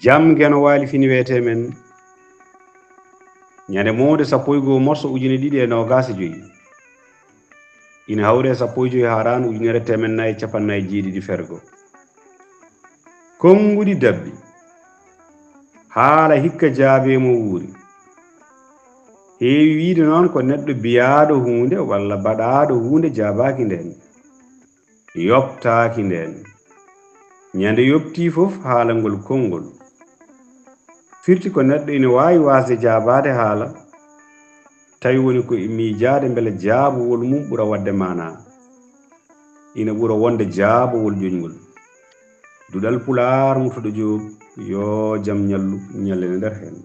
jam geno wali fini wete men nyande mode 11 morso ujune didi e nogasi joyi ina hawre 15 haran ujunere temen nay capannay jiidi di fergo kongudi dabbi haala hikka jaabe mo wuri heewi wiide noon ko neddo biyaado hunde walla badaado hunde jabaki nden yoptaaki nden nyande yopti fof haala ngol kongol firti ko neddo ina waawi wasde jaabaade haala tawi woni ko miijaade mbele jaabuwol mum ɓura wadde mana ina ɓura wonde jaabuwol joñgol duɗal pulaar mutuɗo joob yo jam ñallu ñallene nder hen